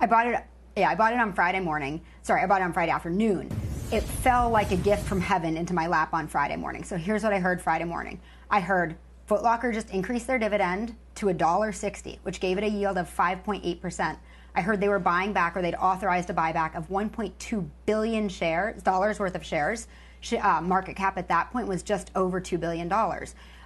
I bought it. Yeah, I bought it on Friday morning. Sorry, I bought it on Friday afternoon. It fell like a gift from heaven into my lap on Friday morning. So here's what I heard Friday morning. I heard Foot Locker just increased their dividend to $1.60, which gave it a yield of 5.8%. I heard they were buying back, or they'd authorized a buyback of 1.2 billion dollars worth of shares. Market cap at that point was just over $2 billion.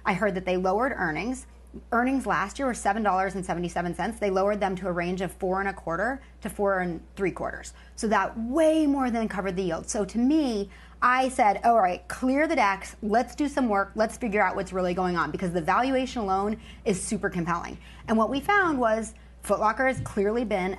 I heard that they lowered earnings. Earnings last year were $7.77. They lowered them to a range of 4.25 to 4.75. So that way more than covered the yield. So to me, I said, all right, clear the decks. Let's do some work. Let's figure out what's really going on, because the valuation alone is super compelling. And what we found was Foot Locker has clearly been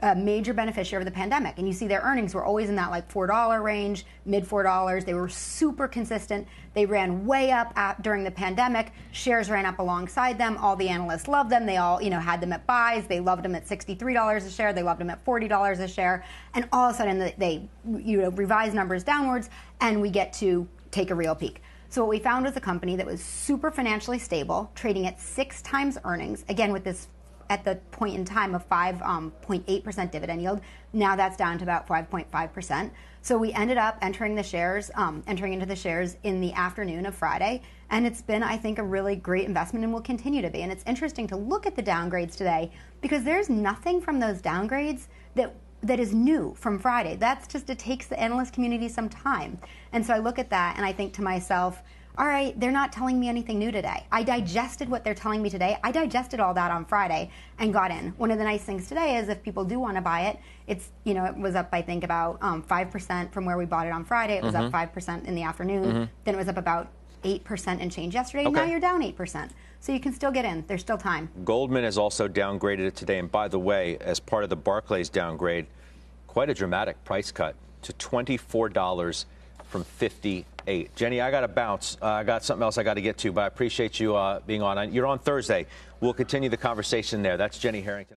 a major beneficiary of the pandemic. And you see their earnings were always in that like $4 range, mid $4. They were super consistent. They ran way up during the pandemic. Shares ran up alongside them. All the analysts loved them. They all, had them at buys. They loved them at $63 a share. They loved them at $40 a share. And all of a sudden they revise numbers downwards, and we get to take a real peek. So what we found was a company that was super financially stable, trading at 6 times earnings, again with this at the point in time of 5.8% dividend yield. Now that's down to about 5.5%. So we ended up entering into the shares in the afternoon of Friday, and it's been, I think, a really great investment and will continue to be. And it's interesting to look at the downgrades today, because there's nothing from those downgrades that is new from Friday. That's just, it takes the analyst community some time. And so I look at that and I think to myself, all right, they're not telling me anything new today. I digested what they're telling me today. I digested all that on Friday and got in. One of the nice things today is if people do want to buy it, it was up, I think, about 5% from where we bought it on Friday. It was up 5% in the afternoon. Then it was up about 8% and change yesterday. Okay. Now you're down 8%. So you can still get in. There's still time. Goldman has also downgraded it today. And by the way, as part of the Barclays downgrade, quite a dramatic price cut to $24 from $58. Jenny, I got to bounce. I got something else I got to get to, but I appreciate you being on. You're on Thursday. We'll continue the conversation there. That's Jenny Harrington.